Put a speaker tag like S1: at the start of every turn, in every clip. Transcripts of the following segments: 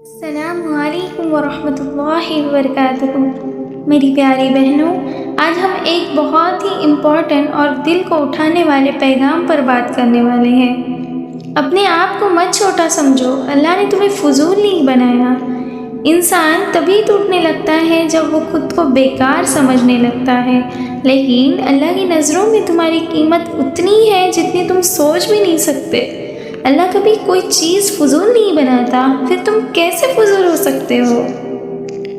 S1: السلام علیکم ورحمۃ اللہ وبرکاتہ۔ میری پیاری بہنوں، آج ہم ایک بہت ہی امپورٹنٹ اور دل کو اٹھانے والے پیغام پر بات کرنے والے ہیں۔ اپنے آپ کو مت چھوٹا سمجھو، اللہ نے تمہیں فضول نہیں بنایا۔ انسان تبھی ٹوٹنے لگتا ہے جب وہ خود کو بیکار سمجھنے لگتا ہے، لیکن اللہ کی نظروں میں تمہاری قیمت اتنی ہے جتنی تم سوچ بھی نہیں سکتے۔ اللہ کبھی کوئی چیز فضول نہیں بناتا، پھر تم کیسے فضول ہو سکتے ہو؟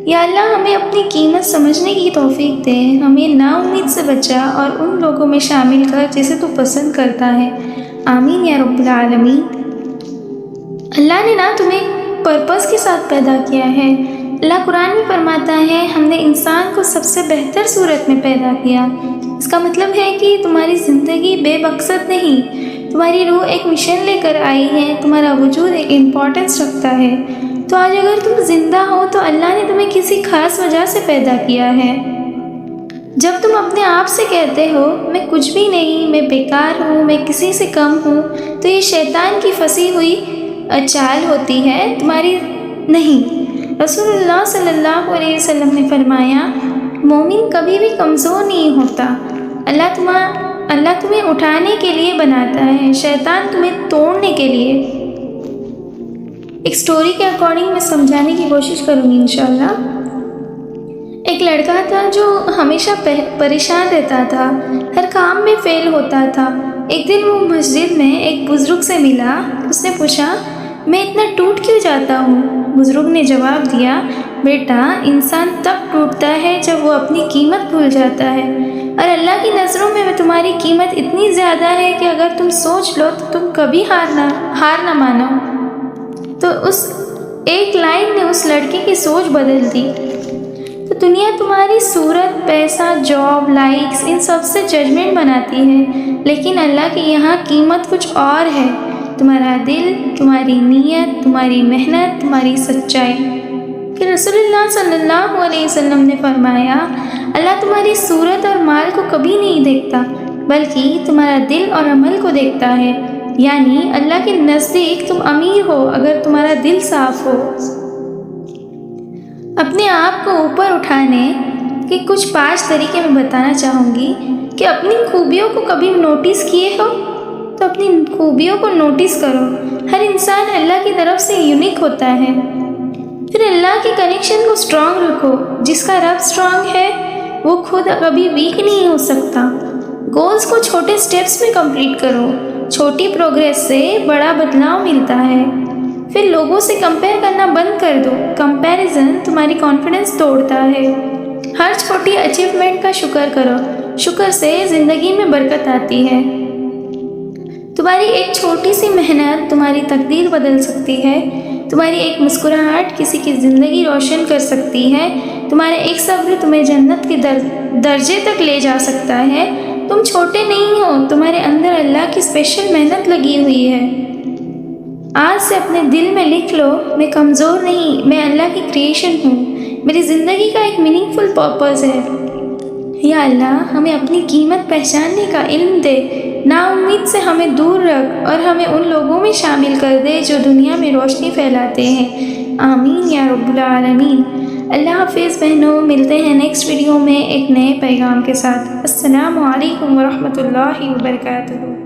S1: یا اللہ ہمیں اپنی قیمت سمجھنے کی توفیق دے، ہمیں نا امید سے بچا اور ان لوگوں میں شامل کر جسے تو پسند کرتا ہے۔ آمین یا رب العالمین۔ اللہ نے تمہیں پرپس کے ساتھ پیدا کیا ہے۔ اللہ قرآن میں فرماتا ہے، ہم نے انسان کو سب سے بہتر صورت میں پیدا کیا۔ اس کا مطلب ہے کہ تمہاری زندگی بے مقصد نہیں، تمہاری روح ایک مشن لے کر آئی ہے، تمہارا وجود ایک امپورٹنس رکھتا ہے۔ تو آج اگر تم زندہ ہو تو اللہ نے تمہیں کسی خاص وجہ سے پیدا کیا ہے۔ جب تم اپنے آپ سے کہتے ہو میں کچھ بھی نہیں، میں بیکار ہوں، میں کسی سے کم ہوں، تو یہ شیطان کی پھنسی ہوئی چال ہوتی ہے، تمہاری نہیں۔ رسول اللہ صلی اللہ علیہ وسلم نے فرمایا، مومن کبھی بھی کمزور نہیں ہوتا۔ اللہ تمہیں اٹھانے کے لیے بناتا ہے، شیطان تمہیں توڑنے کے لیے۔ ایک سٹوری کے اکارڈنگ میں سمجھانے کی کوشش کروں گی انشاءاللہ۔ ایک لڑکا تھا جو ہمیشہ پریشان رہتا تھا، ہر کام میں فیل ہوتا تھا۔ ایک دن وہ مسجد میں ایک بزرگ سے ملا۔ اس نے پوچھا، میں اتنا ٹوٹ کیوں جاتا ہوں؟ بزرگ نے جواب دیا، بیٹا، انسان تب ٹوٹتا ہے جب وہ اپنی قیمت بھول جاتا ہے، اور اللہ کی نظروں میں تمہاری قیمت اتنی زیادہ ہے کہ اگر تم سوچ لو تو تم کبھی ہار نہ مانو۔ تو اس ایک لائن نے اس لڑکے کی سوچ بدل دی۔ تو دنیا تمہاری صورت، پیسہ، جاب، لائکس، ان سب سے ججمنٹ بناتی ہے، لیکن اللہ کے یہاں قیمت کچھ اور ہے، تمہارا دل، تمہاری نیت، تمہاری محنت، تمہاری سچائی۔ کہ رسول اللہ صلی اللہ علیہ وسلم نے فرمایا، اللہ تمہاری صورت اور مال کو کبھی نہیں دیکھتا، بلکہ تمہارا دل اور عمل کو دیکھتا ہے۔ یعنی اللہ کے نزدیک تم امیر ہو اگر تمہارا دل صاف ہو۔ اپنے آپ کو اوپر اٹھانے کے کچھ 5 طریقے میں بتانا چاہوں گی کہ اپنی خوبیوں کو کبھی نوٹس کیے ہو تو اپنی خوبیوں کو نوٹس کرو۔ ہر انسان اللہ کی طرف سے یونیک ہوتا ہے۔ پھر اللہ کے کنیکشن کو سٹرونگ رکھو۔ جس کا رب سٹرونگ ہے وہ خود کبھی ویک نہیں ہو سکتا۔ گولز کو چھوٹے سٹیپس میں کمپلیٹ کرو، چھوٹی پروگریس سے بڑا بدلاؤ ملتا ہے۔ پھر لوگوں سے کمپیئر کرنا بند کر دو، کمپیریزن تمہاری کانفیڈنس توڑتا ہے۔ ہر چھوٹی اچیومنٹ کا شکر کرو، شکر سے زندگی میں برکت آتی ہے۔ تمہاری ایک چھوٹی سی محنت تمہاری تقدیر بدل سکتی ہے، تمہاری ایک مسکراہٹ کسی کی زندگی روشن کر سکتی ہے، تمہارے ایک صبر تمہیں جنت کے درجے تک لے جا سکتا ہے۔ تم چھوٹے نہیں ہو، تمہارے اندر اللہ کی اسپیشل محنت لگی ہوئی ہے۔ آج سے اپنے دل میں لکھ لو، میں کمزور نہیں، میں اللہ کی کریشن ہوں، میری زندگی کا ایک میننگ فل پرپز ہے۔ یا اللہ ہمیں اپنی قیمت پہچاننے کا علم دے، نا امید سے ہمیں دور رکھ اور ہمیں ان لوگوں میں شامل کر دے جو دنیا میں روشنی پھیلاتے ہیں۔ آمین یا رب العالمین۔ اللہ حافظ بہنوں، ملتے ہیں نیکسٹ ویڈیو میں ایک نئے پیغام کے ساتھ۔ السلام علیکم ورحمۃ اللہ وبرکاتہ۔